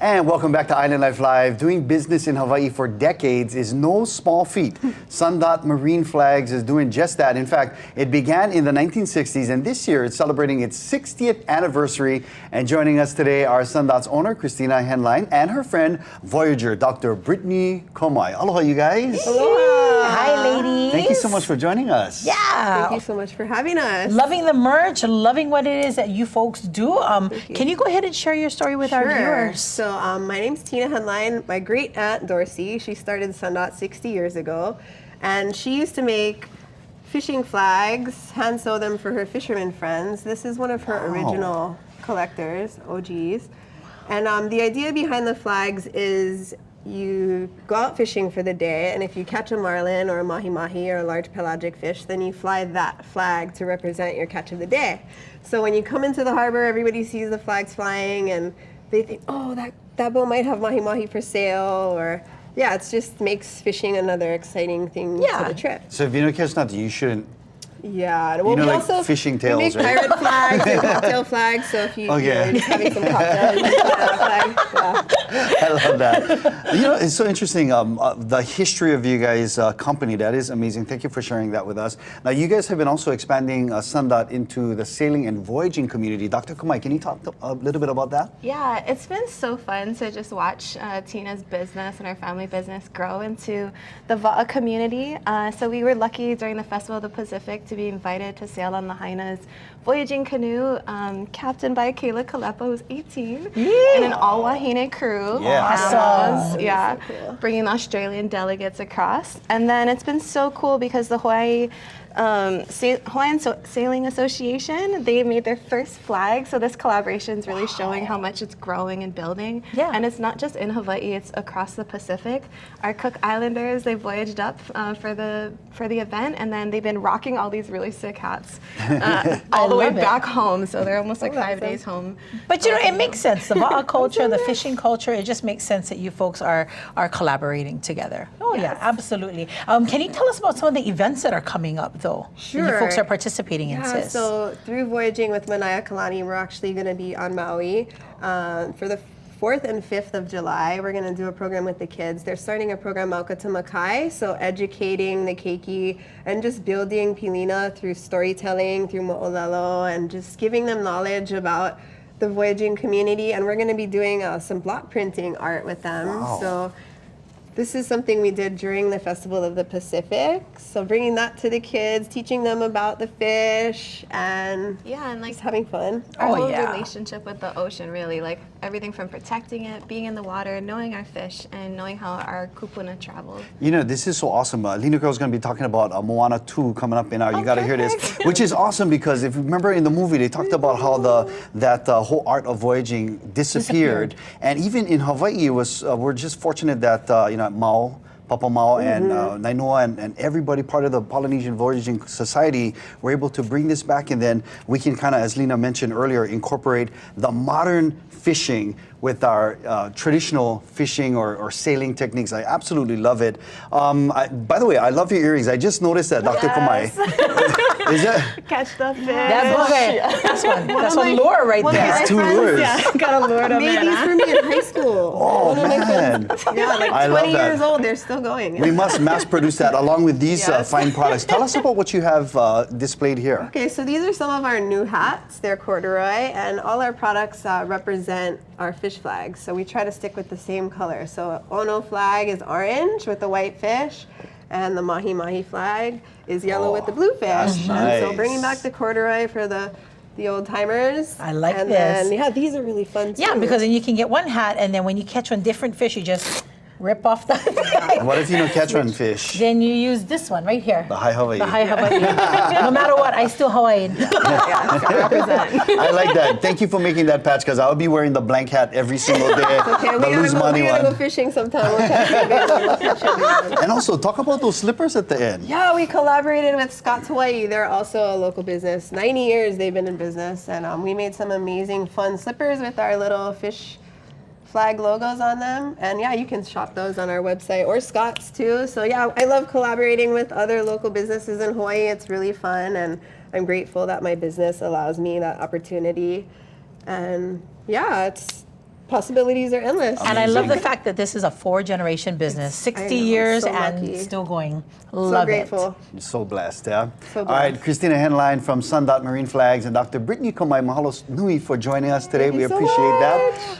And welcome back to Island Life Live. Doing business in Hawaii for decades is no small feat. Sundot Marine Flags is doing just that. In fact, it began in the 1960s, and this year it's celebrating its 60th anniversary. And joining us today are Sundot's owner, Christina Henline, and her friend, Voyager, Dr. Brittany Komai. Aloha, you guys. Aloha. Hi, ladies. Thank you so much for joining us. Yeah. Thank you so much for having us. Loving the merch, loving what it is that you folks do. Can you go ahead and share your story with our viewers? So my name's Tina Henline. My great aunt Dorsey, she started Sundot 60 years ago, and she used to make fishing flags, hand sew them for her fisherman friends. This is one of her original collectors, OGs. And the idea behind the flags is you go out fishing for the day, and if you catch a marlin or a mahi-mahi or a large pelagic fish, then you fly that flag to represent your catch of the day. So when you come into the harbor, everybody sees the flags flying, and they think, oh, that boat might have mahi-mahi for sale, or yeah, it just makes fishing another exciting thing for the trip. So if you don't catch nothing, you shouldn't. Yeah, well, You know, we like also fishing we tails, make right? pirate flags and cocktail flags. So if you're just having some cocktails, you put out a flag. Yeah. I love that. You know, it's so interesting, the history of you guys' company. That is amazing. Thank you for sharing that with us. Now, you guys have been also expanding Sundot into the sailing and voyaging community. Dr. Kumai, can you talk a little bit about that? Yeah, it's been so fun to just watch Tina's business and our family business grow into the Va'a community. So we were lucky during the Festival of the Pacific to be invited to sail on Lahaina's voyaging canoe, captained by Kayla Kalepa, who's 18, and an all Wahine crew. Yeah. Yeah, So cool. bringing the Australian delegates across. And then it's been so cool because the Hawaiian Sailing Association, they made their first flag. So this collaboration is really showing how much it's growing and building. Yeah. And it's not just in Hawaii, it's across the Pacific. Our Cook Islanders, they voyaged up for the event, and then they've been rocking all these really sick hats all the way love it. back home. So they're almost like 5 days home. But you know, it makes sense. The Va'a culture, the fishing culture, it just makes sense that you folks are collaborating together. Oh yeah, absolutely. Can you tell us about some of the events that are coming up, though? Sure. That you folks are participating in, Yeah, sis. so through Voyaging with Manaya Kalani, we're actually going to be on Maui for the 4th and 5th of July. We're going to do a program with the kids. They're starting a program Mauka to Makai, so educating the keiki and just building Pilina through storytelling, through mo'olelo, and just giving them knowledge about the voyaging community. And we're going to be doing some block printing art with them. Wow. So this is something we did during the Festival of the Pacific. So bringing that to the kids, teaching them about the fish, and Yeah, and like just having fun. our Oh, whole yeah. relationship with the ocean, really, like everything from protecting it, being in the water, knowing our fish, and knowing how our kupuna travels. You know, this is so awesome. Lina Girl's going to be talking about Moana 2 coming up in our You Gotta Hear This, perfect. which is awesome because if you remember in the movie, they talked about how that whole art of voyaging disappeared. And even in Hawaii, it was we're just fortunate that, Mao, Papa Mao and Nainoa and everybody part of the Polynesian Voyaging Society were able to bring this back, and then we can kind of, as Lena mentioned earlier, incorporate the modern fishing with our traditional fishing or sailing techniques. I absolutely love it. By the way, I love your earrings. I just noticed that, Dr. Kumai. Is that? Catch the fish. That's one lure right one of there. my It's two friends, lures. Yeah, gotta lure them Made in. these for me in high school. Oh, man. Yeah, like I love 20 that. years old, they're still going. We must mass produce that along with these Yes. fine products. Tell us about what you have displayed here. Okay, so these are some of our new hats. They're corduroy, and all our products represent our fish flags. So we try to stick with the same color. So Ono flag is orange with the white fish, and the Mahi Mahi flag is yellow with the blue fish. that's And so nice. bringing back the corduroy for the old timers. I like and this. Then, yeah, these are really fun too. Yeah, because then you can get one hat, and then when you catch one different fish, you just rip off the What if you don't catch one fish? Then you use this one right here. The high Hawaii. The high Hawaii. No matter what, I still Hawaiian. I like that. Thank you for making that patch because I'll be wearing the blank hat every single day. Okay, the lose money we gotta go one. fishing sometime. We'll catch you again. We'll catch you again. And also, talk about those slippers at the end. Yeah, we collaborated with Scott's Hawaii. They're also a local business. 90 years they've been in business, and we made some amazing fun slippers with our little fish flag logos on them. And yeah, you can shop those on our website or Scott's too. So yeah, I love collaborating with other local businesses in Hawaii. It's really fun, and I'm grateful that my business allows me that opportunity. And yeah, it's possibilities are endless. And I love the fact that this is a 4-generation business, 60 know, years so and lucky. still going. So Love grateful. You're so blessed, yeah? So All right, blessed. Christina Henline from Sundot Marine Flags and Dr. Brittany Komai, mahalo nui for joining us today. Thank We you so appreciate that. much.